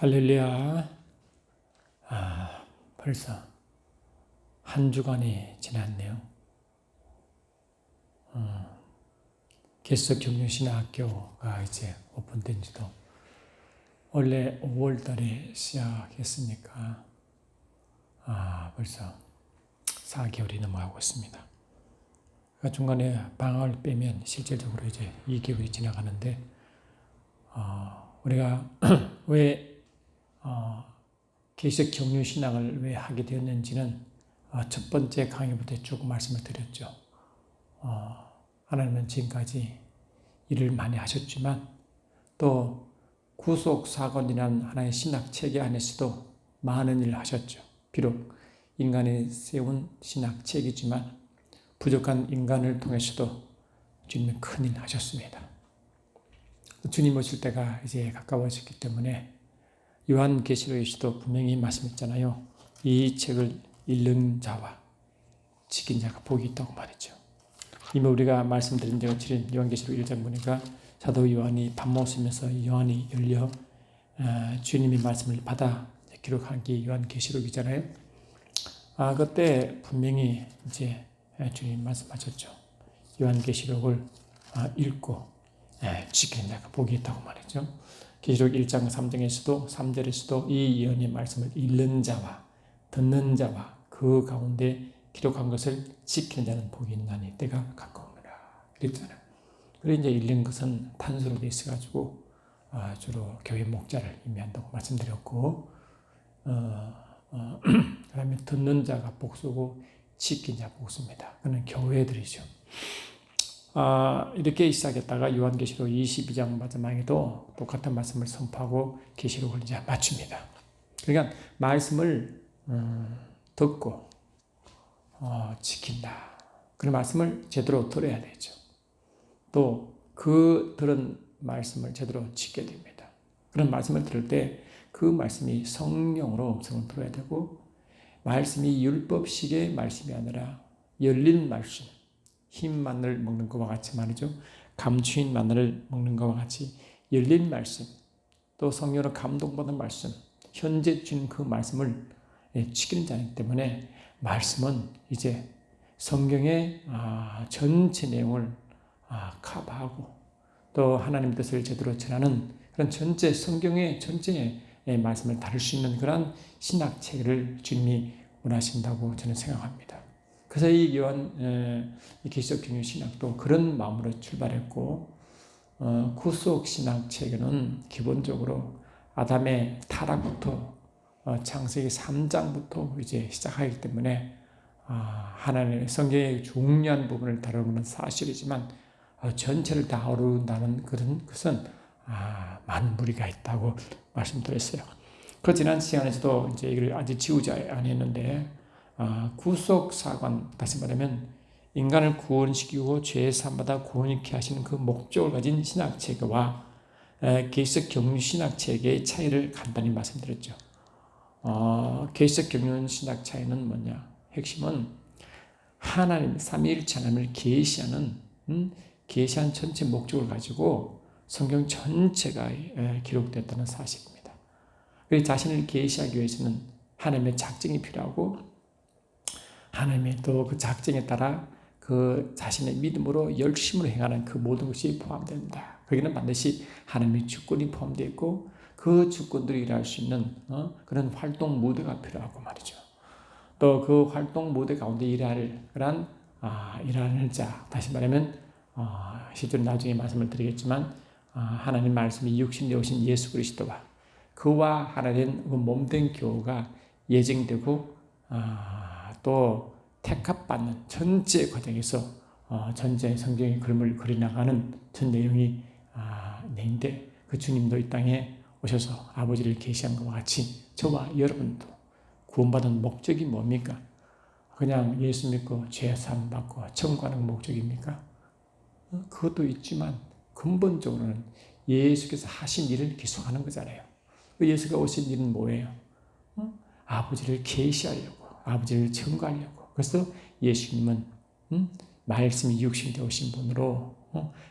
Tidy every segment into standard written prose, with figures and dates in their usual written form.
할렐루야. 벌써 한 주간이 지났네요. 개석 경륜신학교가 이제 오픈된 지도 원래 5월 달에 시작했으니까 벌써 4개월이 넘어가고 있습니다. 중간에 방학을 빼면 실질적으로 이제 2개월이 지나가는데 우리가 왜 개석 경륜신학을 왜 하게 되었는지는 첫 번째 강의부터 쭉 말씀을 드렸죠. 하나님은 지금까지 일을 많이 하셨지만 또 구속사건이라는 하나의 신학체계 안에서도 많은 일을 하셨죠. 비록 인간이 세운 신학체계지만 부족한 인간을 통해서도 주님은 큰 일을 하셨습니다. 주님 오실 때가 이제 가까워졌기 때문에 요한계시록에서도 분명히 말씀했잖아요. 이 책을 읽는 자와 지킨 자가 복이 있다고 말했죠. 이미 우리가 말씀드린 것처럼 요한계시록 1장 보니까 사도 요한이 밥 먹으면서 요한이 열려 주님의 말씀을 받아 기록한 게 요한계시록이잖아요. 그때 분명히 이제 주님 말씀하셨죠. 요한계시록을 읽고 지키는 자가 복이 있다고 말했죠. 계시록 1장 3장에서도 3절에서도 이 예언의 말씀을 읽는 자와 듣는 자와 그 가운데 기록한 것을 지키는 자는 복이 있나니 때가 가까우니라 그랬잖아요. 그리고 이제 읽는 것은 탄수로 되어 있어가지고 주로 교회 목자를 의미한다고 말씀드렸고 그다음에 듣는 자가 복수고 지키는 자가 복수입니다. 그는 교회들이죠. 이렇게 시작했다가 요한계시록 22장 마지막에도 똑같은 말씀을 선포하고 계시록을 이제 마칩니다. 그러니까 말씀을 듣고 지킨다. 그 말씀을 제대로 들어야 되죠. 또 그 들은 말씀을 제대로 지켜야 됩니다. 그런 말씀을 들을 때 그 말씀이 성령으로 음성을 들어야 되고 말씀이 율법식의 말씀이 아니라 열린 말씀, 흰 마늘 먹는 것과 같이 말이죠. 감추인 마늘을 먹는 것과 같이 열린 말씀, 또 성령으로 감동받은 말씀, 현재 준 그 말씀을 지키는 자이기 때문에 말씀은 이제 성경의 전체 내용을 커버하고 또 하나님의 뜻을 제대로 전하는 그런 전체 성경의 전체의 말씀을 다룰 수 있는 그런 신학 체계를 주님이 원하신다고 저는 생각합니다. 그래서 이 계시록 경륜 신학도 그런 마음으로 출발했고 구속 신학 체계는 기본적으로 아담의 타락부터 창세기 3장부터 이제 시작하기 때문에 하나님의 성경의 중요한 부분을 다루는 것은 사실이지만 전체를 다 어루운다는 그런 것은 많은 무리가 있다고 말씀드렸어요. 그 지난 시간에서도 이제 이걸 아직 지우지 않았는데 구속사관, 다시 말하면 인간을 구원시키고 죄 사함받아 구원케 하시는 그 목적을 가진 신학체계와 계시록 경륜 신학체계의 차이를 간단히 말씀드렸죠. 계시록 경륜 신학 차이는 뭐냐? 핵심은 하나님, 삼위일체 하나님을 계시한 전체 목적을 가지고 성경 전체가 기록됐다는 사실입니다. 그래서 자신을 계시하기 위해서는 하나님의 작정이 필요하고 하나님의 또 그 작정에 따라 그 자신의 믿음으로 열심으로 행하는 그 모든 것이 포함된다. 거기는 반드시 하나님의 주권이 포함되어 있고 그 주권들이 일할 수 있는 그런 활동 모드가 필요하고 말이죠. 또 그 활동 모드 가운데 일할 그런 일하는 자, 다시 말하면 실제로 나중에 말씀을 드리겠지만 하나님 말씀이 육신 되오신 예수 그리스도와 그와 하나 된 몸된 교회가 예정되고 또 택합받는 전체 과정에서 전체 성경의 그림을 그려나가는 전 내용이 있는데 그 주님도 이 땅에 오셔서 아버지를 계시한 것과 같이 저와 여러분도 구원받은 목적이 뭡니까? 그냥 예수 믿고 죄 사함 받고 천국 가는 목적입니까? 그것도 있지만 근본적으로는 예수께서 하신 일을 계속하는 거잖아요. 예수가 오신 일은 뭐예요? 아버지를 계시하려고, 아버지를 증거하려고. 그래서 예수님은 말씀이 육신되어 오신 분으로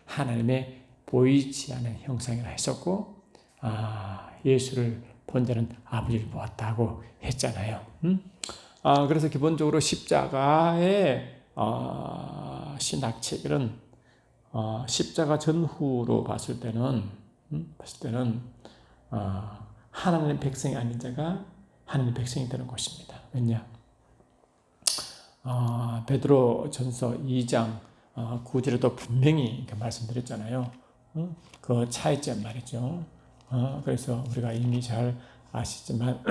하나님의 보이지 않는 형상이라 했었고 예수를 본자는 아버지를 보았다고 했잖아요. 그래서 기본적으로 십자가의 신학 체결은 십자가 전후로 봤을 때는 하나님의 백성이 아닌 자가 하나님의 백성이 되는 것입니다. 왜냐? 베드로 전서 2장 9절에도 분명히 말씀드렸잖아요. 그 차이점 말이죠. 그래서 우리가 이미 잘 아시지만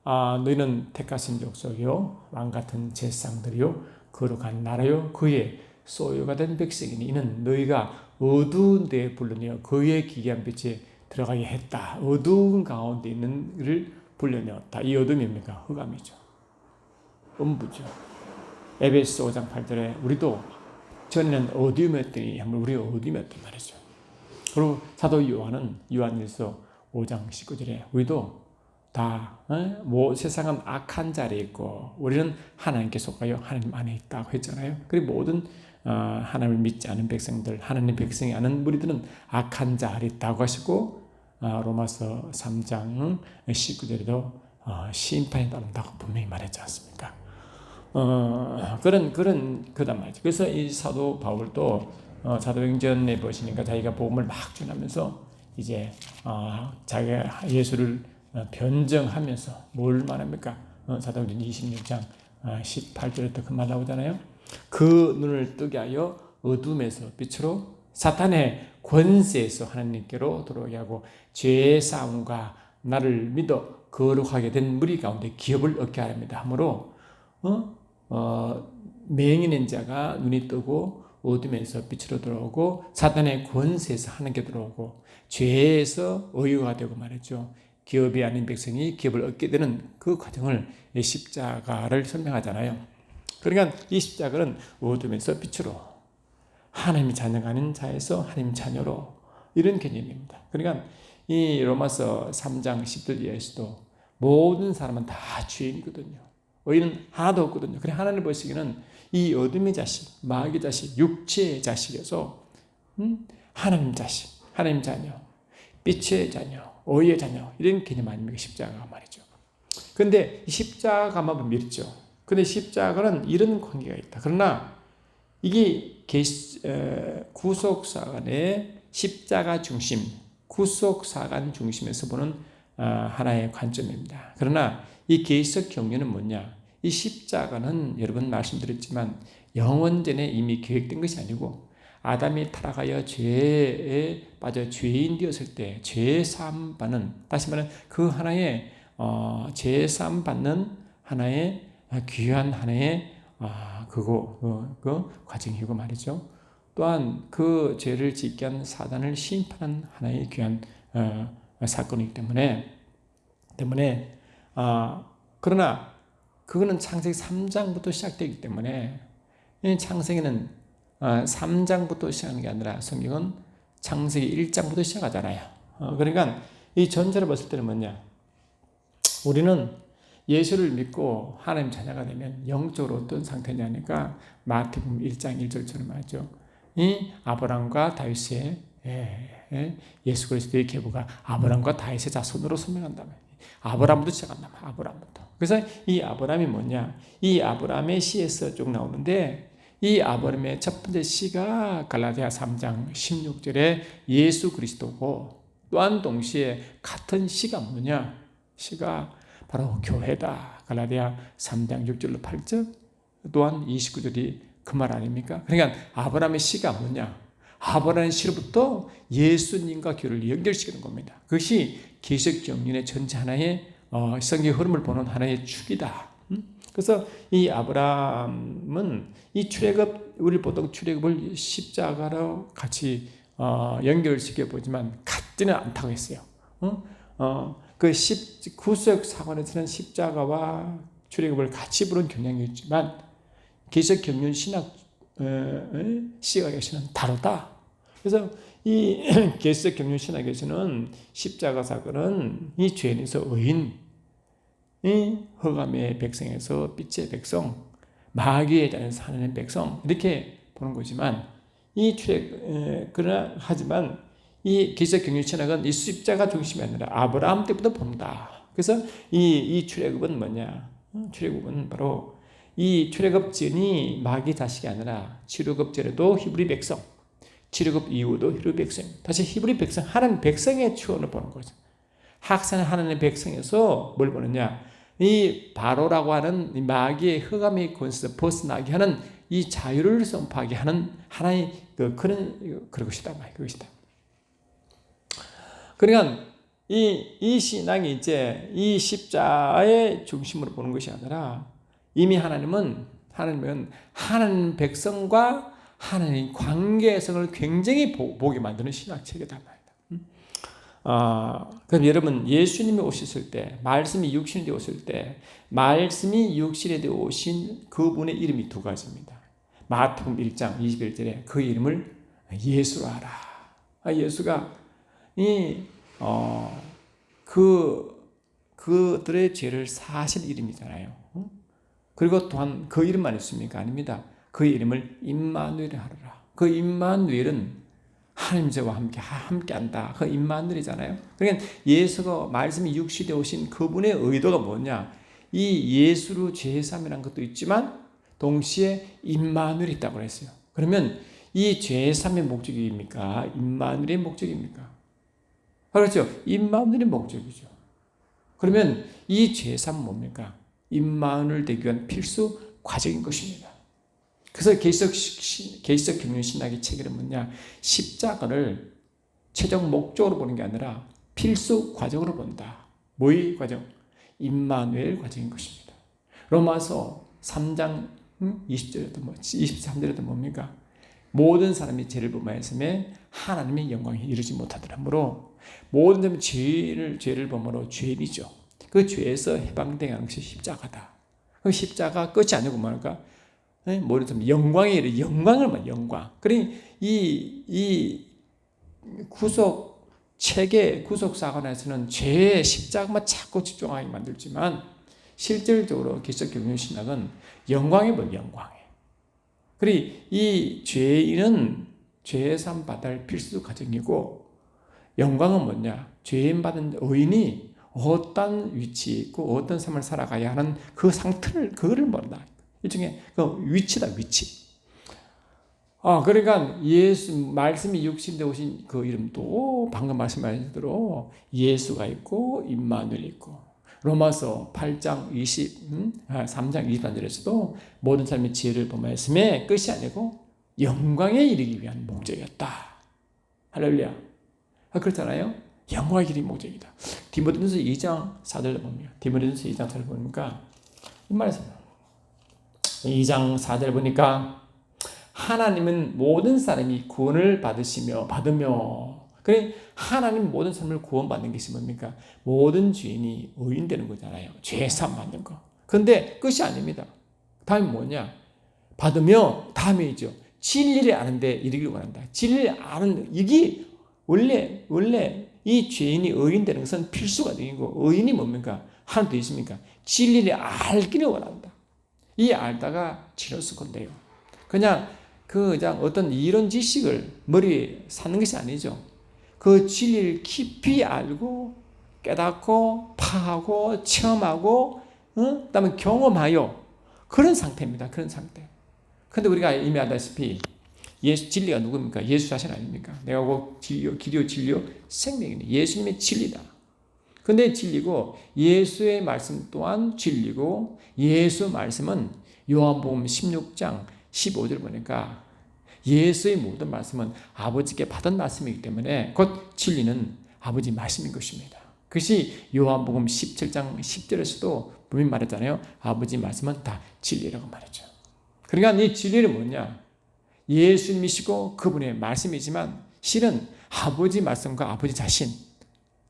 너희는 택하신 족속이요 왕같은 제사장들이요 거룩한 나라요 그의 소유가 된 백성이니 이는 너희가 어두운 데에 불러내어 그의 기이한 빛에 들어가게 했다. 어두운 가운데 있는 이를 불러내었다. 이 어둠이 뭡니까? 흑암이죠. 음부죠. 에베소 5장 8절에 우리도 전에는 어둠이었더니 우리 어둠이었단 말이죠. 그리고 사도 요한은 요한일서 5장 19절에 우리도 다 세상은 악한 자리에 있고 우리는 하나님께 속하여 하나님 안에 있다고 했잖아요. 그리고 모든 하나님을 믿지 않은 백성들, 하나님 백성이 아는 무리들은 악한 자리에 있다고 하시고 로마서 3장 19절에도 심판이 따른다고 분명히 말했지 않습니까? 그런 말이죠. 그래서 이 사도 바울도 사도행전에 보시니까 자기가 복음을 막 전하면서 이제 자기가 예수를 변정하면서 뭘 말합니까? 사도행전 26장 18절에 그 말 나오잖아요. 그 눈을 뜨게 하여 어둠에서 빛으로 사탄의 권세에서 하나님께로 들어오게 하고 죄의 싸움과 나를 믿어 거룩하게 된 무리 가운데 기업을 얻게 하랍니다. 하므로 맹인인 자가 눈이 뜨고 어둠에서 빛으로 들어오고 사탄의 권세에서 하나님께 들어오고 죄에서 의유가 되고 말이죠. 기업이 아닌 백성이 기업을 얻게 되는 그 과정을 십자가를 설명하잖아요. 그러니까 이 십자가는 어둠에서 빛으로 하나님의 자녀가 아닌 자에서 하나님 자녀로 이런 개념입니다. 그러니까 이 로마서 3장 10절 이하에서도 모든 사람은 다 죄인이거든요. 의인은 하나도 없거든요. 그래 하나님 보시기에는 이 어둠의 자식, 마귀의 자식, 육체의 자식이어서 하나님 자식, 하나님 자녀, 빛의 자녀, 의의 자녀 이런 개념 아닙니까? 십자가 말이죠. 그런데 십자가만 믿죠. 근데 십자가는 이런 관계가 있다. 그러나 이게 구속사관의 십자가 중심, 구속사관 중심에서 보는 하나의 관점입니다. 그러나 이 계시적 경륜은 뭐냐? 이 십자가는 여러분 말씀드렸지만 영원전에 이미 계획된 것이 아니고 아담이 타락하여 죄에 빠져 죄인 되었을 때 죄 사함 받는, 다시 말하면 그 하나의 죄 사함 받는 하나의 귀한 하나의 그 과정이고 말이죠. 또한 그 죄를 짓게 한 사단을 심판한 하나의 귀한 사건이기 때문에 그러나 그거는 창세기 3장부터 시작되기 때문에 이 창세기는 3장부터 시작하는 게 아니라 성경은 창세기 1장부터 시작하잖아요. 그러니까 이 전제를 봤을 때는 뭐냐? 우리는 예수를 믿고 하나님 자녀가 되면 영적으로 어떤 상태냐니까 마태복음 1장 1절처럼 말이죠. 이 아브라함과 다윗의 예수 그리스도의 계보가 아브라함과 다윗의 자손으로 설명한다면 아브라함부터 시작한다면 아브라함부터. 그래서 이 아브라함이 뭐냐? 이 아브라함의 시에서 쭉 나오는데 이 아브라함의 첫 번째 시가 갈라디아 3장 16절에 예수 그리스도고 또한 동시에 같은 시가 뭐냐? 시가 바로 교회다. 갈라디아 3장 6절로 8절 또한 29절이 그 말 아닙니까? 그러니까 아브라함의 시가 뭐냐? 아브라함의 시로부터 예수님과 교회를 연결시키는 겁니다. 그것이 계시적 경륜의 전체 하나의 성경 흐름을 보는 하나의 축이다. 그래서 이 아브라함은 이 출애굽, 우리 보통 출애굽을 십자가로 같이 연결시켜 보지만 같지는 않다고 했어요. 그 구속 사관에서는 십자가와 출애굽을 같이 부른 경향이 있지만 계시적 경륜 신학 시각에서는 다르다. 그래서 이 계시적 경륜 신학에서는 십자가 사건은 이 죄인에서 의인, 이 흑암의 백성에서 빛의 백성, 마귀의 자녀에서 하나님의 백성 이렇게 보는 거지만 이 그러나 하지만 이 기적 경륜 신학은 이 십자가 중심이 아니라 아브라함 때부터 본다. 그래서 이 출애굽은 뭐냐? 출애굽은 바로 이 출애굽 전이 마귀 자식이 아니라 출애굽 전에도 히브리 백성, 출애굽 이후도 히브리 백성. 다시 히브리 백성, 하나님 백성의 추원을 보는 거죠. 학생은 하나님의 백성에서 뭘 보느냐? 이 바로라고 하는 이 마귀의 흑암의 권세에서 벗어나게 하는 이 자유를 선포하게 하는 하나의 그런 것이다. 그것이다. 그러니까 이 신앙이 이제 이 십자가의 중심으로 보는 것이 아니라 이미 하나님은 하나님 백성과 하나님 관계성을 굉장히 보게 만드는 신학책이다 말이다. 그럼 여러분 예수님이 오셨을 때, 말씀이 육신이 되어 오실 때, 말씀이 육신이 되어 오신 그분의 이름이 두 가지입니다. 마태복음 1장 21절에 그 이름을 예수로 하라. 예수가 그들의 죄를 사실 이름이잖아요. 그리고 또한 그 이름만 있습니까? 아닙니다. 그 이름을 임마누엘 하라. 그 임마누엘은 하나님 저와 함께한다. 그 임마누엘이잖아요. 그러니까 예수가 말씀이 육신에 오신 그분의 의도가 뭐냐? 이 예수로 죄사함이라는 것도 있지만 동시에 임마누엘이 있다고 그랬어요. 그러면 이 죄사함의 목적입니까? 임마누엘의 목적입니까? 그렇죠. 임마누엘의 목적이죠. 그러면 이 죄사함은 뭡니까? 임마누엘 되기 위한 필수 과정인 것입니다. 그래서 계시적 경륜 신학의 체계는 뭐냐? 십자가를 최종 목적으로 보는 게 아니라 필수 과정으로 본다. 뭐의 과정? 임마누엘 과정인 것입니다. 로마서 3장 20절에도 23절에도 뭡니까? 모든 사람이 죄를 범하였음에 하나님의 영광에 이르지 못하더라므로 모든 사람이 죄를 범하로 죄인이죠. 그 죄에서 해방되게 하는 것이 십자가다. 그 십자가 끝이 아니고 뭐랄까? 뭐냐면 영광에 이르 영광을 말 영광. 그러니 이 구속 체계 구속 사관에서는 죄의 십자가만 자꾸 집중하게 만들지만 실질적으로 기독교 경륜 신학은 영광이 뭐 영광에. 그리고 이 죄인은 죄사함 받을 필수 과정이고 영광은 뭐냐? 죄인 받은 의인이 어떤 위치에 있고 어떤 삶을 살아가야 하는 그 상태를 그거를 모른다. 일종의 그 위치다 위치. 그러니까 예수 말씀이 육신되어 오신 그 이름도 방금 말씀하신 대로 예수가 있고 임마누엘 있고 로마서 8장 3장 23절에서도 모든 사람이 지혜를 범하였음에 끝이 아니고 영광에 이르기 위한 목적이었다. 할렐루야. 그렇잖아요. 영광에 이르기 목적이다. 디모데전서 2장 4절을 봅니다. 디모데전서 2장 4절 보니까 이 말이잖아요. 2장 4절 보니까 하나님은 모든 사람이 구원을 받으며 그래 하나님 모든 사람을 구원받는 것이 뭡니까? 모든 죄인이 의인되는 거잖아요. 죄사함 받는 거. 그런데 끝이 아닙니다. 다음이 뭐냐? 받으며 다음이죠. 진리를 아는데 이르기를 원한다. 진리를 아는 이게 원래 이 죄인이 의인되는 것은 필수가 되고 의인이 뭡니까? 하나 더 있습니까? 진리를 알기를 원한다. 이 알다가 지렸을 건데요. 그냥 어떤 이론 지식을 머리에 사는 것이 아니죠. 그 진리를 깊이 알고 깨닫고 파하고 체험하고 그다음에 경험하여 그런 상태입니다. 그런 상태. 그런데 우리가 이미 알다시피 예수 진리가 누굽니까? 예수 자신 아닙니까? 내가 곧 길이요 진리요 생명이네. 예수님의 진리다. 근데 진리고 예수의 말씀 또한 진리고 예수 말씀은 요한복음 16장 15절 보니까 예수의 모든 말씀은 아버지께 받은 말씀이기 때문에 곧 진리는 아버지 말씀인 것입니다. 그것이 요한복음 17장 10절에서도 분명히 말했잖아요. 아버지 말씀은 다 진리라고 말했죠. 그러니까 이 진리는 뭐냐? 예수님이시고 그분의 말씀이지만 실은 아버지 말씀과 아버지 자신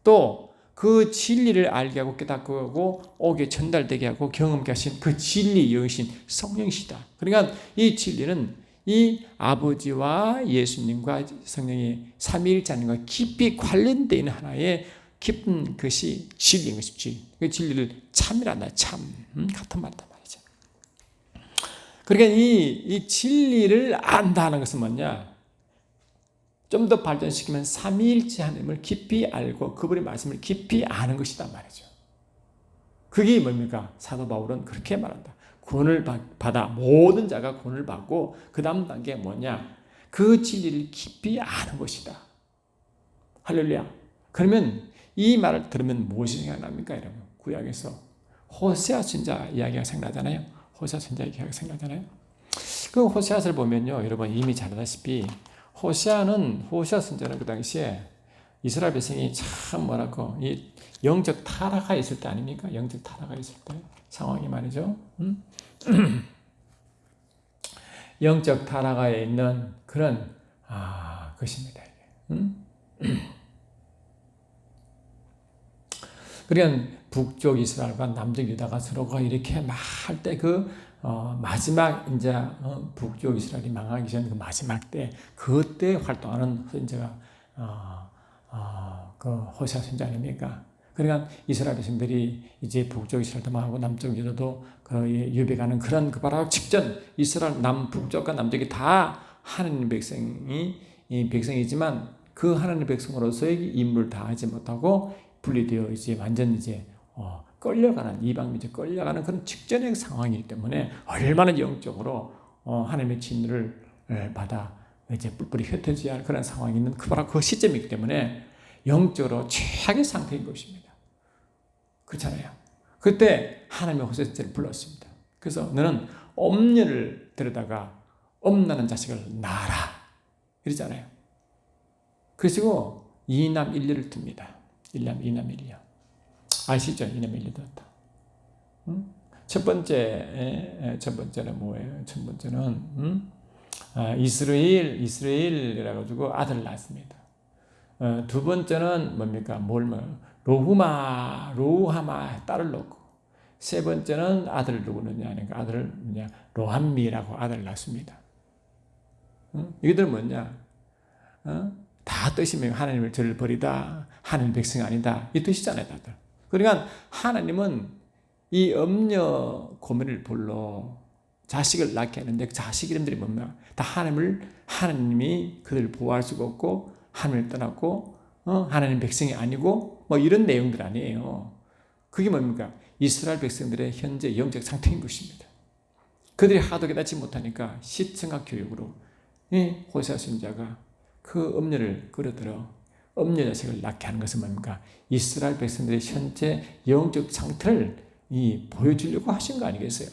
또 그 진리를 알게 하고 깨닫게 하고 오게 전달되게 하고 경험케 하신 그 진리 여신 성령이시다. 그러니까 이 진리는 이 아버지와 예수님과 성령의 삼위일체하나님과 깊이 관련되어 있는 하나의 깊은 것이 진리인 것이지. 그 진리를 참이란다. 참 같은 말이다 말이죠. 그러니까 이 진리를 안다는 것은 뭐냐? 좀 더 발전시키면 삼위일체 하나님을 깊이 알고 그분의 말씀을 깊이 아는 것이란 말이죠. 그게 뭡니까? 사도 바울은 그렇게 말한다. 구원을 받아 모든 자가 구원을 받고 그 다음 단계 뭐냐? 그 진리를 깊이 아는 것이다. 할렐루야. 그러면 이 말을 들으면 무엇이 생각납니까, 여러분? 구약에서 호세아 선지자 이야기가 생각나잖아요. 호세아 선지자 이야기가 생각나잖아요. 그 호세아를 보면요, 여러분 이미 잘 아다시피 호세아 선지자는 그 당시에 이스라엘 백성이 참 뭐랄까 이 영적 타락가 있을 때 아닙니까? 영적 타락가 있을 때 상황이 말이죠. 영적 타락가에 있는 그런 것입니다. 그러니까 북쪽 이스라엘과 남쪽 유다가 서로가 이렇게 막 할 때 마지막 이제 북쪽 이스라엘이 망하기 전 그 마지막 때 그때 활동하는 선지자가 그 호세아 선지자 아닙니까? 그러니까 이스라엘 백성들이 이제 북쪽 이스라엘도 망하고 남쪽 유다도 유배가는 그런 그 바로 직전 이스라엘 북쪽과 남쪽이 다 하나님 백성이지만 그 하나님 백성으로서의 임무를 다하지 못하고 분리되어 이제 완전 이제 끌려가는 이방민족 끌려가는 그런 직전의 상황이기 때문에 얼마나 영적으로 하나님의 진리를 받아 이제 뿔뿔이 흩어져야 할 그런 상황이 있는 바로 그 시점이기 때문에 영적으로 최악의 상태인 것입니다. 그렇잖아요. 그때 하나님의 호세아를 불렀습니다. 그래서 너는 엄녀를 데려다가 엄나는 자식을 낳아라 이러잖아요. 그리고 2남 1녀를 둡니다. 2남 1녀. 아시죠? 2남 1녀 뒀다. 첫 번째는 뭐예요? 첫 번째는 이스라엘이라 가지고 아들을 낳습니다. 두 번째는 뭡니까? 로후마 딸을 낳고, 세 번째는 아들을 누구 낳냐니까 아들을 로함미라고 아들을 낳습니다. 이들 뭐냐? 다 뜻이 하나님을 저를 버리다, 하나님 백성이 아니다 이 뜻이잖아요, 다들. 그러니까 하나님은 이 엄녀 고문을 불러 자식을 낳게 하는데 그 자식 이름들이 뭡니까? 다 하나님이 그들을 보호할 수가 없고 하나님을 떠났고 하나님 백성이 아니고 뭐 이런 내용들 아니에요. 그게 뭡니까? 이스라엘 백성들의 현재 영적 상태인 것입니다. 그들이 하도 깨닫지 못하니까 시청학 교육으로 호세아 선지자가 그 엄녀를 끌어들여 엄녀 자식을 낳게 하는 것은 뭡니까? 이스라엘 백성들의 현재 영적 상태를 보여주려고 하신 거 아니겠어요?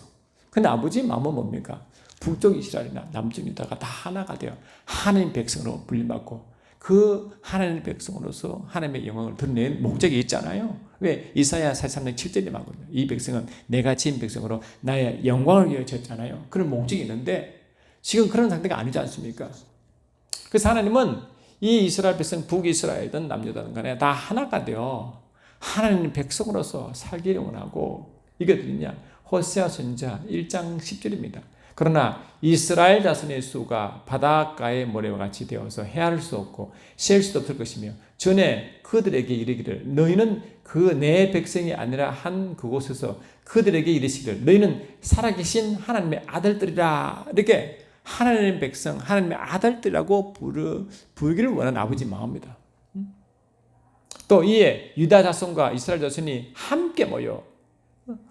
근데 아버지 마음은 뭡니까? 북쪽 이스라엘이나 남쪽 유다가 다 하나가 되어 하나님 백성으로 불림받고 그 하나님 백성으로서 하나님의 영광을 드러낸 목적이 있잖아요. 왜? 이사야 43장 7절에 말하거든요. 이 백성은 내가 지은 백성으로 나의 영광을 위하여 지었잖아요. 그런 목적이 있는데 지금 그런 상태가 아니지 않습니까? 그래서 하나님은 이 이스라엘 백성 북이스라엘이든 남유다든 간에 다 하나가 되어 하나님 백성으로서 살기를 원하고 이게 어디냐? 호세아 선지자 1장 10절입니다. 그러나 이스라엘 자손의 수가 바닷가의 모래와 같이 되어서 헤아릴 수 없고 셀 수도 없을 것이며 전에 그들에게 이르기를 너희는 그 내 백성이 아니라 한 그곳에서 그들에게 이르시기를 너희는 살아계신 하나님의 아들들이라 이렇게 하나님의 백성 하나님의 아들들이라고 부르기를 원하는 아버지 마음입니다. 또 이에 유다 자손과 이스라엘 자손이 함께 모여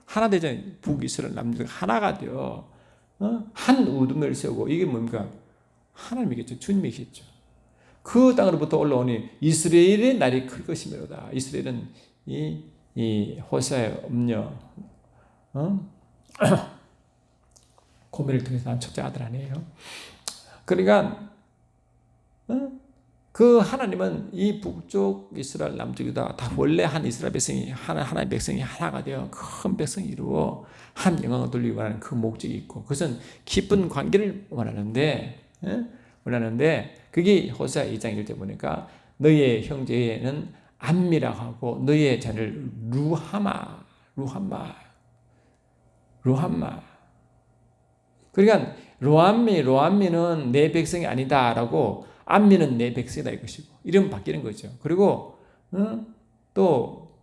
하나 되잖아요. 북이스라엘 남들 하나가 되어 한 우두머리를 세우고 이게 뭡니까? 하나님이겠죠. 주님이겠죠. 그 땅으로부터 올라오니 이스라엘의 날이 클 것이며로다. 이스라엘은 이 호세아의 엄녀 고멜을 통해서 난 첫째 아들 아니에요. 그러니까 그 하나님은 이 북쪽 이스라엘 남쪽 유다 다 원래 한 이스라엘 백성이 하나의 백성이 하나가 되어 큰 백성이 이루어 한 영광을 돌리기 원하는 그 목적이 있고 그것은 깊은 관계를 원하는데 그게 호세아 2장 1절 보니까 너희의 형제는 암미라고 하고 너희의 자를 루하마 그러니까 로암미는 내 백성이 아니다라고 암미는 내 백성이다 이것이고 이름 바뀌는 거죠. 그리고 또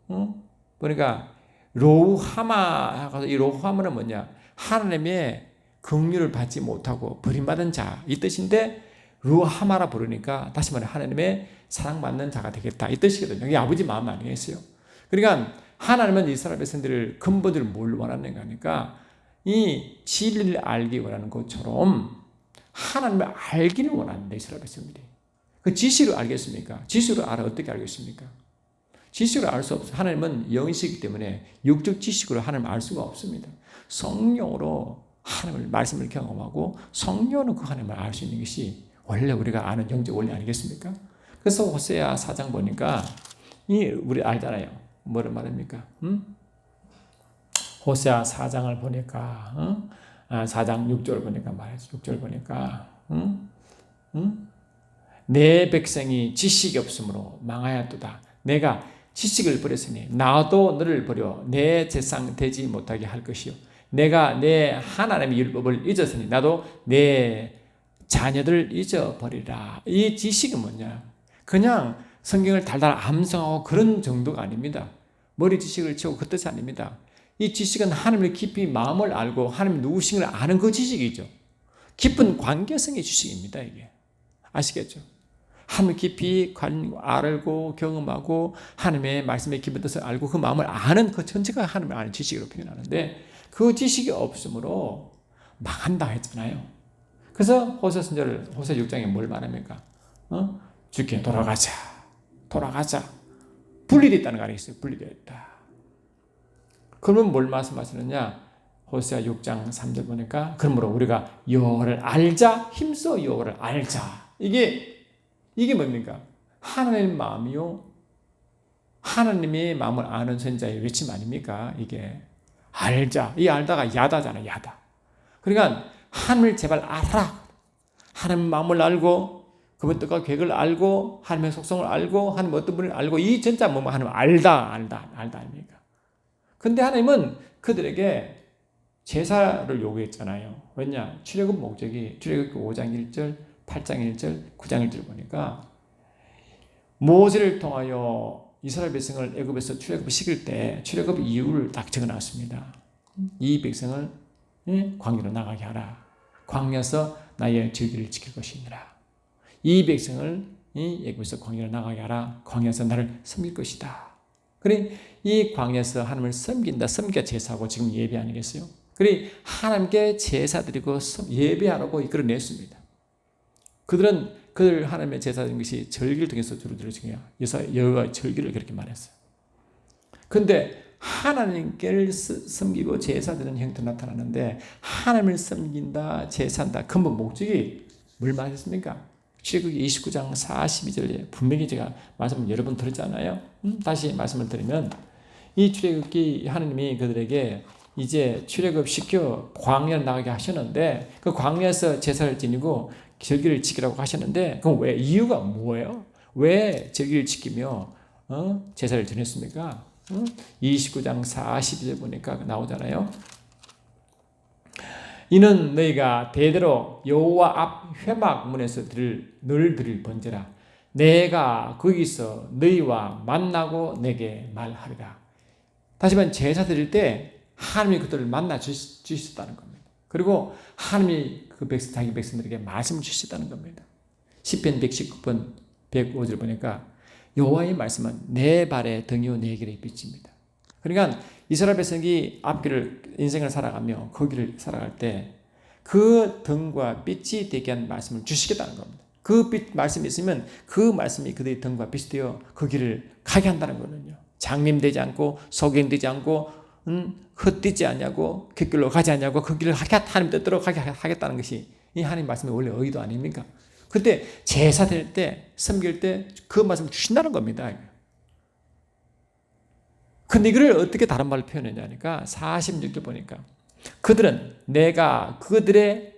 보니까 로하마 이 로하마는 뭐냐? 하나님의 긍휼을 받지 못하고 버림받은 자 이 뜻인데 루하마라 부르니까 다시 말해 하나님의 사랑받는 자가 되겠다 이 뜻이거든요. 이게 아버지 마음 아니겠어요? 그러니까 하나님은 이스라엘 백성들을 근본적으로 뭘 원하는 거니까 이 진리를 알기 원하는 것처럼 하나님을 알기를 원하는데 이스라엘 백성들이 그 지식으로 알겠습니까? 지식으로 알아 어떻게 알겠습니까? 지식으로 알 수 없어요. 하나님은 영이시기 때문에 육적 지식으로 하나님을 알 수가 없습니다. 성령으로 하나님을 말씀을 경험하고 성령으로 그 하나님을 알 수 있는 것이 원래 우리가 아는 영적 원리 아니겠습니까? 그래서 호세아 4장 보니까 우리 알잖아요. 뭐를 말합니까? 호세아 4장을 보니까 4장 6절 보니까 말이죠. 6절 보니까 내 백성이 지식이 없으므로 망하였도다. 내가 지식을 버렸으니 나도 너를 버려 내 재상 되지 못하게 할 것이요. 내가 내 하나님의 율법을 잊었으니 나도 내 자녀들을 잊어버리라. 이 지식은 뭐냐? 그냥 성경을 달달 암송하고 그런 정도가 아닙니다. 머리 지식을 채우고 그 뜻이 아닙니다. 이 지식은 하나님을 깊이 마음을 알고 하나님 누구신 걸 아는 그 지식이죠. 깊은 관계성의 지식입니다. 이게 아시겠죠? 하나님 깊이 알고 경험하고 하나님의 말씀의 깊은 뜻을 알고 그 마음을 아는 그 전체가 하나님을 아는 지식으로 표현하는데 그 지식이 없으므로 망한다 했잖아요. 그래서 호세 선지자를 호세 6장에 뭘 말합니까? 주께 돌아가자. 분리됐다는 거 아니겠어요? 분리됐다. 그러면 뭘 말씀하시느냐? 호세아 6장 3절 보니까 그러므로 우리가 여호와를 알자. 힘써 여호와를 알자. 이게 뭡니까? 하나님의 마음이요. 하나님의 마음을 아는 선자의 외침 아닙니까? 이게 알자. 이 알다가 야다잖아. 야다. 그러니까 하나님을 제발 알아. 하나님의 마음을 알고 그분 뜻과 계획을 알고 하나님의 속성을 알고 하나님 어떤 분을 알고 이 전자 뭐뭐 하나님 알다 아닙니까? 근데 하나님은 그들에게 제사를 요구했잖아요. 왜냐? 출애굽 목적이 출애굽기 5장 1절 8장 1절, 9장 1절 보니까 모세를 통하여 이스라엘 백성을 애굽에서 출애굽 시킬 때 출애굽 이유를 딱 적어놨습니다. 이 백성을 광야로 나가게 하라. 광야에서 나의 절기를 지킬 것이니라. 이 백성을 애굽에서 광야로 나가게 하라. 광야에서 나를 섬길 것이다. 그래 이 광야에서 하나님을 섬겨야 제사하고 지금 예배 아니겠어요? 그래 하나님께 제사 드리고 예배하라고 이끌어냈습니다. 그들 하나님의 제사인 것이 절기를 통해서 주로 들어지냐. 여호와 절기를 그렇게 말했어요. 근데 하나님께를 섬기고 제사 드리는 형태 나타나는데 하나님을 섬긴다, 제사한다. 근본 목적이 뭘 말했습니까? 출애굽기 29장 42절에 분명히 제가 말씀을 여러 번 드렸잖아요. 다시 말씀을 드리면 이 출애굽기 하나님이 그들에게 이제 출애굽 시켜 광야를 나가게 하셨는데 그 광야에서 제사를 지니고 절기를 지키라고 하셨는데 그럼 왜 이유가 뭐예요? 왜 절기를 지키며 제사를 지냈습니까? 29장 42절 보니까 나오잖아요. 이는 너희가 대대로 여호와 앞 회막 문에서 늘 드릴 번제라. 내가 거기서 너희와 만나고 내게 말하리라. 다시 말해 제사 드릴 때 하나님이 그들을 만나 주셨다는 겁니다. 그리고 하나님이 자기 백성들에게 말씀을 주셨다는 겁니다. 시편 119편 105절 보니까 여호와의 말씀은 내 발의 등이요 내 길의 빛입니다. 그러니까 이스라엘 백성이 앞길을 인생을 살아가며 그 길을 살아갈 때 그 등과 빛이 되게 한 말씀을 주시겠다는 겁니다. 그 빛 말씀이 있으면 그 말씀이 그들의 등과 빛이 되어 그 길을 가게 한다는 거거든요. 장님되지 않고 소경되지 않고 헛되지 않냐고 그 길로 가지 않냐고 그 길을 하나님 뜻대로 가게 하겠다는 것이 이 하나님 말씀의 원래 의도 아닙니까? 그때 제사 드릴 때 섬길 때 그 말씀을 주신다는 겁니다. 근데 이걸 어떻게 다른 말로 표현했냐니까 46절 보니까 그들은 내가 그들의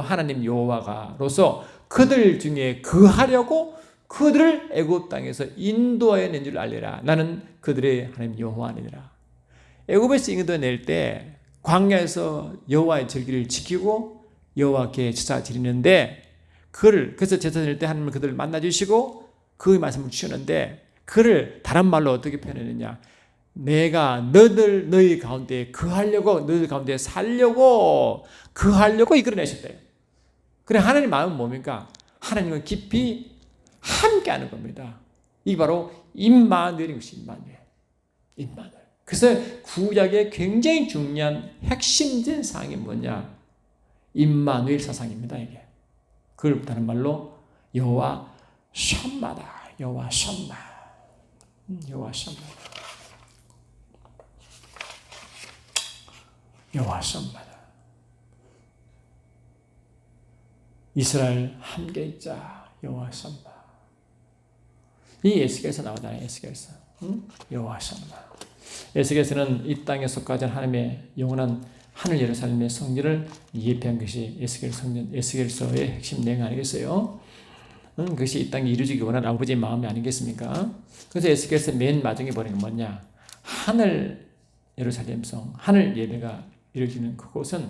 하나님 여호와가로서 그들 중에 거하려고 그들을 애굽 땅에서 인도하여 낸 줄 알리라. 나는 그들의 하나님 여호와니라. 애굽에서 인도해낼 때 광야에서 여호와의 절기를 지키고 여호와께 제사 드리는데 그래서 제사 드릴 때 하나님은 그들을 만나주시고 그 말씀을 주셨는데 그를 다른 말로 어떻게 표현했느냐. 내가 너희 가운데 거하려고 너희 가운데 살려고 거하려고 이끌어내셨대요. 그래 하나님 마음은 뭡니까? 하나님과 깊이 함께하는 겁니다. 이 바로 임마누엘인 것이 임마누엘. 그래서 구약의 굉장히 중요한 핵심적인 사항이 뭐냐? 임마누엘 사상입니다. 이게. 그걸 다른 말로 여호와 샴마다. 여호와 샴마. 여호와 샴마. 여호와 샴마다. 이스라엘 함께 있자. 여호와 샴마. 이 에스겔에서 나오잖아요. 에스겔에서. 여호와 샴마. 에스겔에서는 이 땅에 속하는 하나님의 영원한 하늘 예루살렘의 성전을 예표한 것이 에스겔서의 핵심 내용 아니겠어요? 그것이 이 땅에 이루어지기 원하는 아버지의 마음이 아니겠습니까? 그래서 에스겔서 맨 마지막에 보는 건 뭐냐? 하늘 예루살렘 성, 하늘 예배가 이루어지는 그곳은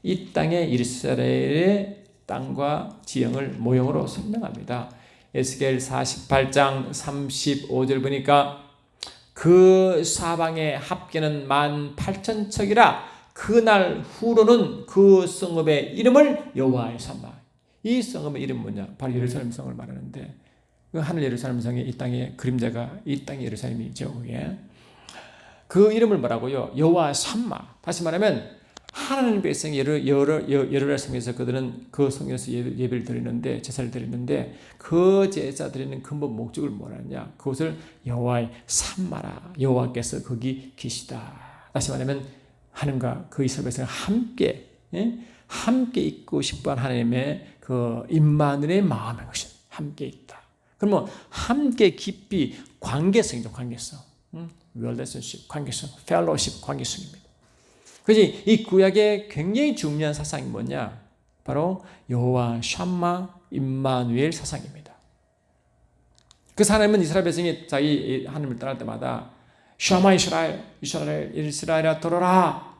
이 땅의 이스라엘의 땅과 지형을 모형으로 설명합니다. 에스겔 48장 35절 보니까 그 사방의 합계는 18,000척이라 그날 후로는 그 성읍의 이름을 여호와의 삼아. 이 성읍의 이름 뭐냐? 바로 예루살렘 성을 말하는데 그 하늘 예루살렘 성에 이 땅의 그림자가 이 땅의 예루살렘이죠. 그게 그 이름을 뭐라고요? 여호와 삼마. 다시 말하면 하나님 백성이 예루살렘 성에서 그들은 그 성에서 예배를 드리는데 제사를 드리는데 그 제사 드리는 근본 목적을 뭐라냐? 그것을 여호와의 삼마라. 여호와께서 거기 계시다. 다시 말하면 하나님과 그 이스라엘 백성이 함께 있고 싶어하는 하나님의 그 임마누엘의 마음의 것이 함께 있다. 그러면 함께 깊이 관계성이죠. 관계성. relationship, 관계성, fellowship, 관계성입니다. 그래서 이 구약의 굉장히 중요한 사상이 뭐냐? 바로 여호와 샴마 임마누엘 사상입니다. 그 하나님은 이스라엘 백성이 자기 하나님을 떠날 때마다 샤마 이스라엘아 들어라.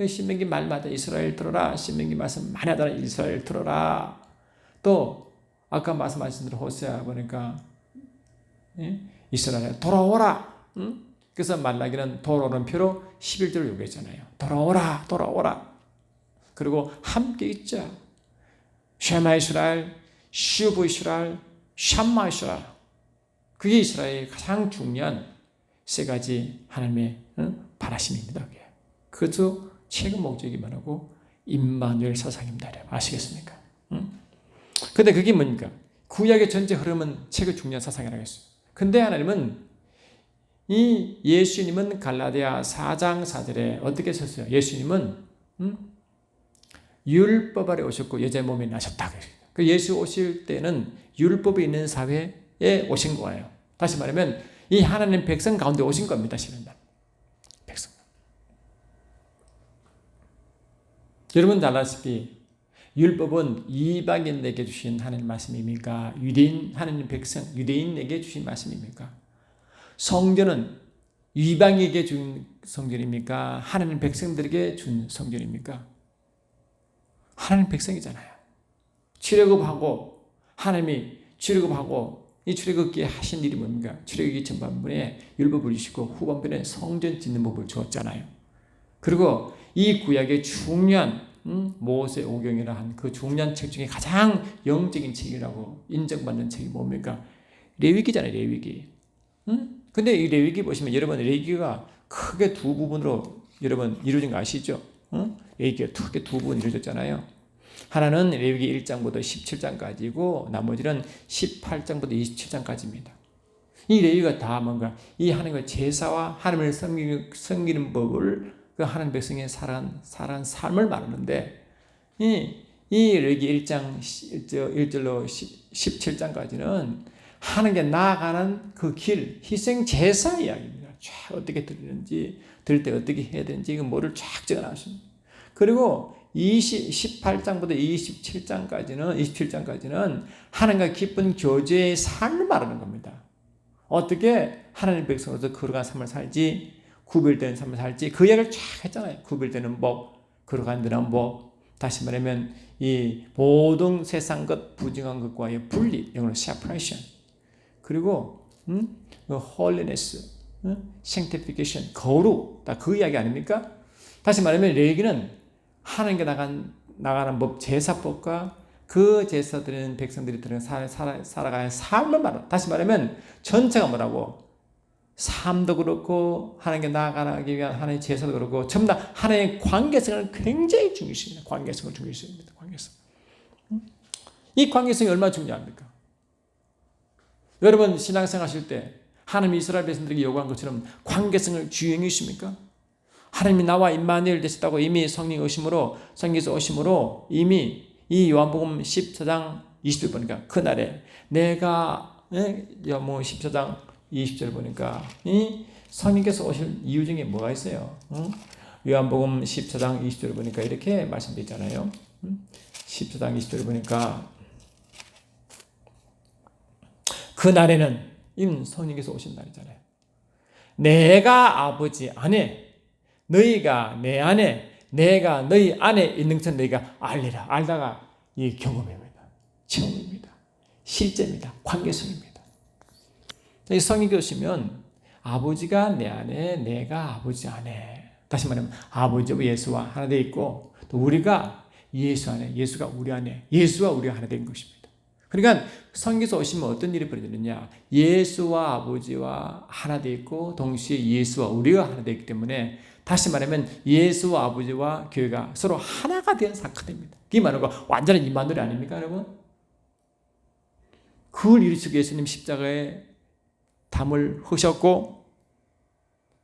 신명기 말마다 이스라엘 들어라. 신명기 말씀 많이 하잖아. 이스라엘 들어라. 또 아까 말씀하신 대로 호세아 보니까 이스라엘 돌아오라. 그래서 말라기는 돌아오는 표로 11절을 요구했잖아요. 돌아오라. 그리고 함께 있자. 쉐마 이스라엘, 슈브 이스라엘, 샴마 이스라엘. 그게 이스라엘의 가장 중요한 세 가지 하나님의 바라심입니다. 그것도 최고 목적이 뭐라고? 임마누엘 사상입니다. 아시겠습니까? 근데 그게 뭡니까? 구약의 전체 흐름은 최고 중요한 사상이라고 했어요. 근데 하나님은 이 예수님은 갈라디아 4장 4절에 어떻게 썼어요? 예수님은 율법 아래 오셨고 여자의 몸에 나셨다. 그 예수 오실 때는 율법이 있는 사회에 오신 거예요. 다시 말하면 이 하나님 백성 가운데 오신 겁니다. 실은 백성. 여러분 잘 아시다시피 율법은 이방인에게 주신 하나님 말씀입니까? 유대인 하나님 백성 유대인에게 주신 말씀입니까? 성전은 이방에게 준 성전입니까? 하나님 백성들에게 준 성전입니까? 하나님 백성이잖아요. 출애굽하고 하나님이 출애굽하고 이 출애굽기에 하신 일이 뭡니까? 출애굽기 전반부에 율법을 주시고 후반부에 성전 짓는 법을 주었잖아요. 그리고 이 구약의 중요한 모세 오경이라 한 그 중요한 책 중에 가장 영적인 책이라고 인정받는 책이 뭡니까? 레위기잖아요. 레위기. 근데 이 레위기 보시면 여러분 레위기가 크게 두 부분으로 여러분 이루어진 거 아시죠? 레위기가 크게 두 부분 이루어졌잖아요. 하나는 레위기 1장부터 17장까지고 나머지는 18장부터 27장까지입니다. 이 레위기가 다 뭔가 이 하나님의 제사와 하나님을 섬기는 법을 그 하나님 백성의 살아간 삶을 말하는데 이 레위기 1장 1절로 17장까지는 하나님께 나아가는 그 길, 희생 제사 이야기입니다. 쫙 어떻게 드리는지, 드릴 때 어떻게 해야 되는지, 뭐를 쫙 적어놨습니다. 그리고 18장부터 27장까지는 하나님과 기쁜 교제의 삶을 말하는 겁니다. 어떻게 하나님 백성으로서 거룩한 삶을 살지, 구별되는 삶을 살지, 그 이야기를 쫙 했잖아요. 구별되는 법, 거룩한 법, 다시 말하면 이 모든 세상 것, 부정한 것과의 분리, 영어로 separation. 그리고 holiness, sanctification, 거룩, 다 그 이야기 아닙니까? 다시 말하면 레위기는 하나님께 나가는 법, 제사법과 그 제사 드리는 백성들이 살아가는 삶을 말하고, 다시 말하면 전체가 뭐라고? 삶도 그렇고 하나님께 나아가기 위한 하나님의 제사도 그렇고 전부 다 하나님의 관계성을 굉장히 중요시합니다. 관계성을 중요시합니다. 관계성. 이 관계성이 얼마나 중요합니까? 여러분 신앙생활 하실 때 하나님이 이스라엘 백성들에게 요구한 것처럼 관계성을 주행하십니까? 하나님이 나와 임마누엘 되셨다고 이미 성령 오심으로 성경에서 오심으로 이미 이 요한복음 14장 20절 보니까 그날에 내가 14장 20절 보니까 이 성령께서 오실 이유 중에 뭐가 있어요? 요한복음 14장 20절 보니까 이렇게 말씀되어 있잖아요. 14장 20절 보니까 그날에는 이 성령께서 오신 날이잖아요. 내가 아버지 안에 너희가 내 안에 내가 너희 안에 있는 것을 너희가 알리라. 알다가 이 경험입니다. 체험입니다. 실제입니다. 관계성입니다. 성령께서 오시면 아버지가 내 안에 내가 아버지 안에, 다시 말하면 아버지와 예수와 하나 되어 있고 또 우리가 예수 안에 예수가 우리 안에 예수와 우리가 하나 된 것입니다. 그러니까 성령께서 오시면 어떤 일이 벌어지느냐, 예수와 아버지와 하나 되어 있고 동시에 예수와 우리가 하나 되어 있기 때문에 다시 말하면 예수와 아버지와 교회가 서로 하나가 된 사건입니다. 그게 말하는 거 완전한 임마누엘 아닙니까 여러분? 그걸 이루시기 예수님 십자가에 담을 흐셨고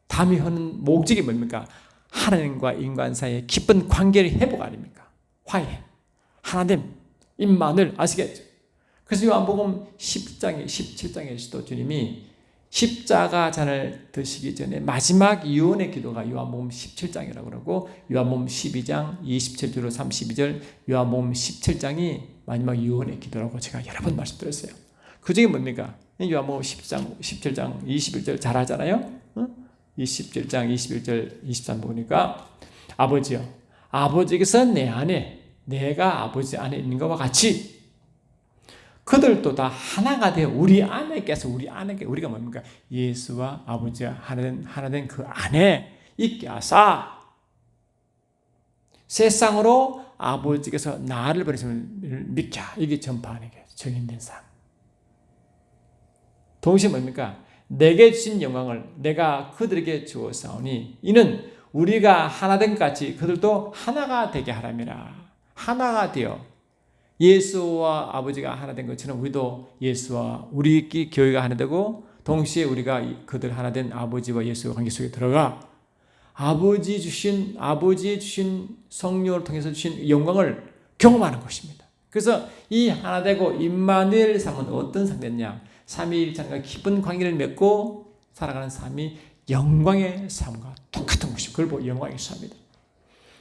담이 하는 목적이 뭡니까? 하나님과 인간 사이의 깊은 관계를 회복 아닙니까? 화해, 하나됨, 임마누엘 아시겠죠? 그래서 요한복음 10장에 17장에서도 주님이 십자가 잔을 드시기 전에 마지막 유언의 기도가 요한복음 17장이라고 그러고 요한복음 12장 27절로 32절 요한복음 17장이 마지막 유언의 기도라고 제가 여러 번 말씀드렸어요. 그 중에 뭡니까? 요한복음 17장 21절 잘 하잖아요. 17장 21절 23절 보니까 아버지여 아버지께서 내 안에 내가 아버지 안에 있는 것과 같이 그들도 다 하나가 되어 우리 안에 껴서 우리가 뭡니까? 예수와 아버지와 하나 된 그 안에 있게 하사 세상으로 아버지께서 나를 보내심을 믿게 이게 전파하는 게 정인된 삶. 동시에 뭡니까? 내게 주신 영광을 내가 그들에게 주었사오니 이는 우리가 하나 된 것 같이 그들도 하나가 되게 하람이라. 하나가 되어 예수와 아버지가 하나 된 것처럼 우리도 예수와 우리 교회가 하나 되고 동시에 우리가 그들 하나 된 아버지와 예수의 관계 속에 들어가 아버지의 주신 성령을 통해서 주신 영광을 경험하는 것입니다. 그래서 이 하나 되고 임마누엘 삶은 어떤 상태냐? 삼위일체과 깊은 관계를 맺고 살아가는 삶이 영광의 삶과 똑같은 것입니다. 그걸 보고 영광의 삶이다.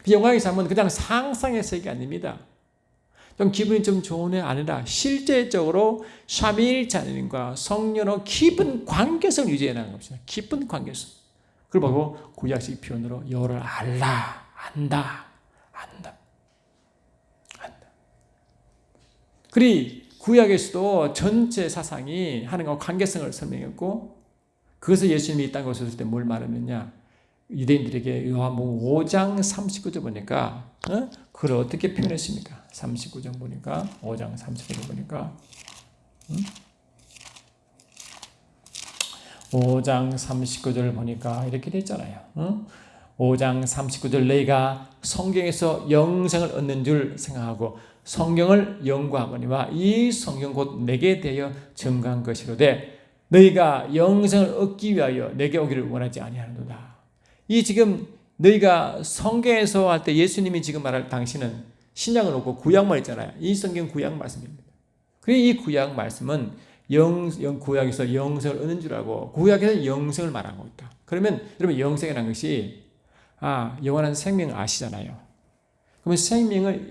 그 영광의 삶은 그냥 상상의 세계 아닙니다. 좀 기분이 좀 좋은 애 아니라 실제적으로 삼위일체 하나님과 성령의 깊은 관계성을 유지해 나가는 것입니다. 깊은 관계성. 그걸 보고 구약식 표현으로 여를 알라, 안다. 그리 구약에서도 전체 사상이 하나님과 관계성을 설명했고 그것을 예수님이 이 땅에 오셨을 때 뭘 말했느냐? 유대인들에게 요한복음 5장 39절 보니까 그걸 어떻게 표현했습니까? 39절 보니까 5장 39절 보니까 5장 39절 보니까 이렇게 돼 있잖아요. 5장 39절 너희가 성경에서 영생을 얻는 줄 생각하고 성경을 연구하거니와 이 성경 곧 내게 대하여 증거한 것이로되 너희가 영생을 얻기 위하여 내게 오기를 원하지 아니하는도다. 이 지금 너희가 성경에서 할 때 예수님이 지금 말할 당신은 신약을 놓고 구약만 있잖아요. 이 성경 구약 말씀입니다. 그리고 이 구약 말씀은 구약에서 영생을 얻는 줄 알고 구약에서 영생을 말하고 있다. 그러면 여러분 영생이라는 것이 영원한 생명 아시잖아요. 그러면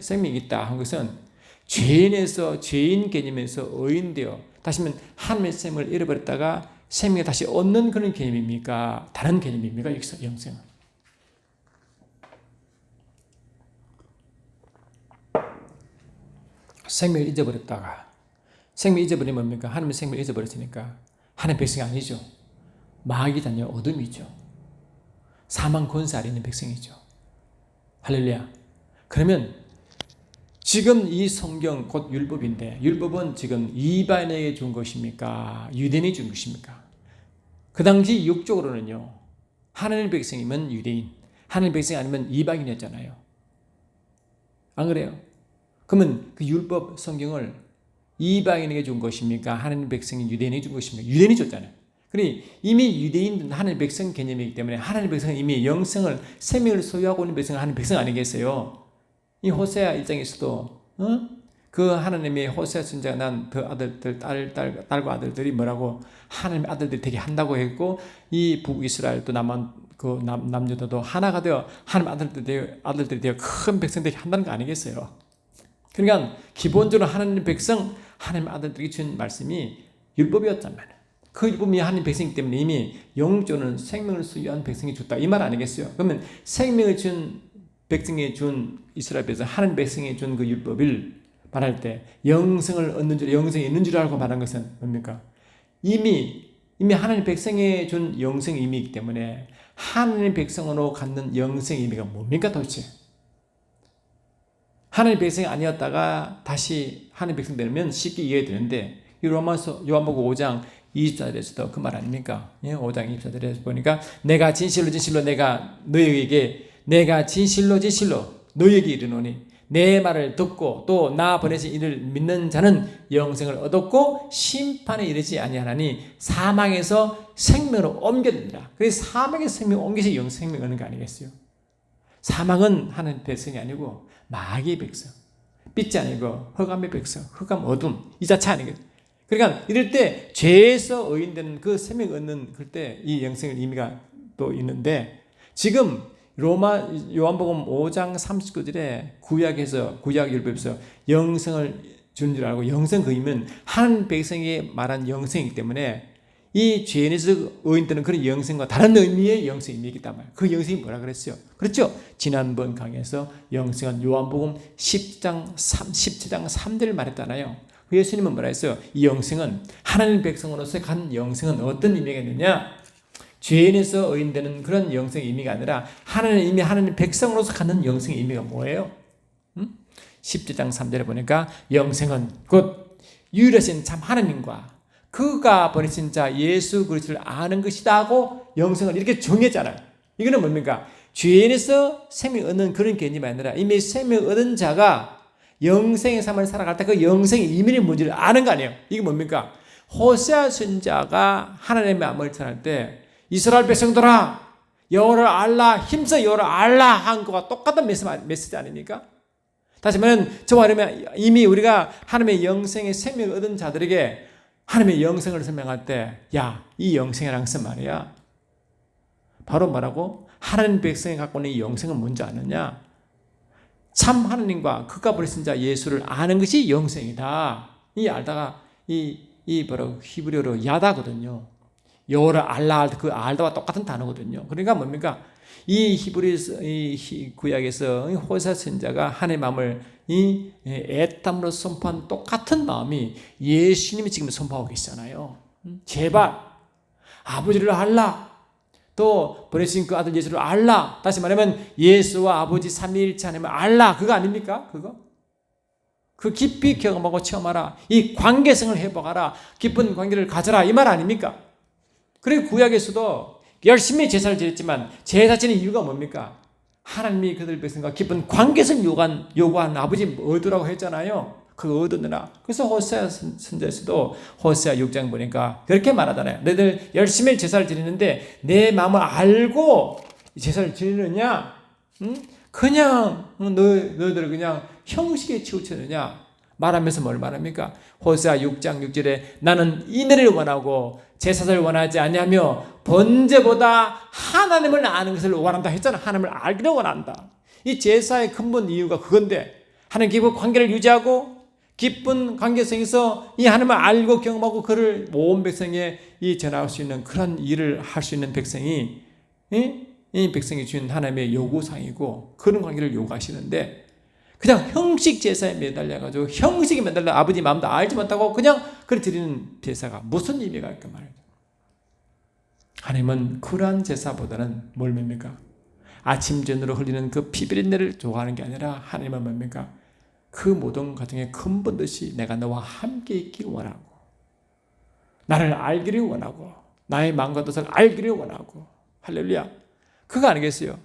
생명이 있다 한 것은 죄인 개념에서 의인되어 다시 말하면 하나님의 생명을 잃어버렸다가 생명을 다시 얻는 그런 개념입니까? 다른 개념입니까? 여기서 영생은. 생명을 잊어버렸다가 생명을 잊어버리면 뭡니까? 하나님의 생명을 잊어버렸으니까 하나님의 백성이 아니죠. 마귀 다녀 어둠이죠. 사망 권세 아래 있는 백성이죠. 할렐루야. 그러면 지금 이 성경 곧 율법인데 율법은 지금 이방인에게 준 것입니까? 유대인이 준 것입니까? 그 당시 육적으로는요. 하나님의 백성이면 유대인, 하나님의 백성이 아니면 이방인이었잖아요. 안 그래요? 그러면 그 율법 성경을 이방인에게 준 것입니까? 하나님의 백성이 유대인에게 준 것입니까? 유대인이 줬잖아요. 그러니 이미 유대인은 하나님의 백성 개념이기 때문에 하나님의 백성은 이미 영성을, 생명을 소유하고 있는 백성은 하나님의 백성 아니겠어요? 이 호세아 입장에서도 그 하나님의 호세아 선지자가 난 그 아들들 딸과 아들들이 뭐라고 하나님의 아들들이 되게 한다고 했고 이 북이스라엘도 남유다도 하나가 되어 하나님의 아들들이 되어 큰 백성들이 한다는 거 아니겠어요? 그러니까 기본적으로 하나님의 백성 하나님의 아들들이 준 말씀이 율법이었단 말이에요. 그 율법이 하나님의 백성이기 때문에 이미 영적으로는 생명을 소유한 백성이 줬다 이 말 아니겠어요? 그러면 생명을 준 백성이 준 이스라엘 백성, 하나님 백성이 준 그 율법을 말할 때 영성을 얻는 줄, 영성이 있는 줄 알고 말한 것은 뭡니까? 이미 하나님 백성이 준 영성의 의미이기 때문에 하나님 백성으로 갖는 영성의 의미가 뭡니까 도대체? 하나님 백성이 아니었다가 다시 하나님 백성 되면 쉽게 이해되는데 이 로마서 요한복음 5장 24절에서도 그 말 아닙니까? 5장 24절에서 보니까 내가 진실로 너희에게 이르노니 내 말을 듣고 또 나 보내신 이를 믿는 자는 영생을 얻었고 심판에 이르지 아니하나니 사망에서 생명으로 옮겨든다. 그래서 사망에서 생명을 옮겨서 영생을 얻는 거 아니겠어요? 사망은 하나님 백성이 아니고 마귀의 백성, 빛이 아니고 흑암의 백성, 흑암 어둠 이 자체 아니겠어요? 그러니까 이럴 때 죄에서 의인되는 그 생명 얻는 그때 이 영생의 의미가 또 있는데 지금 요한복음 5장 39절에 구약 율법에서 영생을 준 줄 알고 영생 그 의미는 하나님 백성이 말한 영생이기 때문에 이 죄인에서 의인되는 그런 영생과 다른 의미의 영생 의미이기 때문에 그 영생이 뭐라 그랬어요? 그렇죠? 지난번 강의에서 영생은 요한복음 10장 3절을 말했잖아요. 예수님은 뭐라 했어요? 이 영생은 하나님 백성으로서 간 영생은 어떤 의미가 있느냐? 죄인에서 의인되는 그런 영생의 의미가 아니라 하나님 백성으로서 갖는 영생의 의미가 뭐예요? 10장 3절에 보니까 영생은 곧 유일하신 참 하나님과 그가 보내신 자 예수 그리스도를 아는 것이다 하고 영생을 이렇게 정했잖아요. 이거는 뭡니까? 죄인에서 생명 얻는 그런 개념이 아니라 이미 생명 얻은 자가 영생의 삶을 살아갈 때 그 영생의 의미를 뭔지를 아는 거 아니에요. 이게 뭡니까? 호세아 선지자가 하나님의 마음을 전할 때 이스라엘 백성들아 여호와를 알라 힘써 여호와를 알라 한 거와 똑같은 메시지 아닙니까? 다시 말하면 저와 그러면 이미 우리가 하나님의 영생의 생명을 얻은 자들에게 하나님의 영생을 설명할 때 야, 이 영생이라는 것은 말이야 바로 뭐라고? 하나님 백성이 갖고 있는 이 영생은 뭔지 아느냐? 참 하나님과 그가 보내신 자 예수를 아는 것이 영생이다. 이 알다가 이 뭐라고 히브리어로 야다거든요. 여호와를 알라 그 알다와 똑같은 단어거든요. 그러니까 뭡니까? 이 구약에서 호세아 선지자가 하나님의 마음을 이 애땀으로 선포한 똑같은 마음이 예수님이 지금 선포하고 계시잖아요. 제발 아버지를 알라. 또 보내신 그 아들 예수를 알라. 다시 말하면 예수와 아버지 삼위일체 하나님을 알라. 그거 아닙니까? 그거? 그 깊이 경험하고 체험하라. 이 관계성을 회복하라. 깊은 관계를 가져라. 이 말 아닙니까? 그리고 구약에서도 열심히 제사를 지냈지만 제사 지는 이유가 뭡니까? 하나님이 그들 백성과 깊은 관계성을 요구한 아버지 얻으라고 했잖아요. 그거 얻으느라. 그래서 호세아 선지자에서도 호세아 6장 보니까 그렇게 말하잖아요. 너희들 열심히 제사를 지내는데 내 마음을 알고 제사를 지내느냐? 그냥 너희들 그냥 형식에 치우쳤느냐? 말하면서 뭘 말합니까? 호세아 6장 6절에 나는 인내를 원하고 제사를 원하지 아니하며 번제보다 하나님을 아는 것을 원한다 했잖아. 하나님을 알기를 원한다. 이 제사의 근본 이유가 그건데 하나님과 관계를 유지하고 깊은 관계성에서 이 하나님을 알고 경험하고 그를 온 백성에 전할 수 있는 그런 일을 할 수 있는 백성이 이 백성이 주신 하나님의 요구사항이고 그런 관계를 요구하시는데 그냥 형식 제사에 매달려가지고 형식에 매달려 아버지 마음도 알지 못하고 그냥 그를 드리는 제사가 무슨 의미가 있까 말이죠. 하나님은 그러한 제사보다는 뭘 뭡니까? 아침 전으로 흘리는 그 피비린내를 좋아하는 게 아니라 하나님은 뭡니까? 그 모든 과정의 근본듯이 내가 너와 함께 있기를 원하고 나를 알기를 원하고 나의 마음과 뜻을 알기를 원하고 할렐루야. 그거 아니겠어요?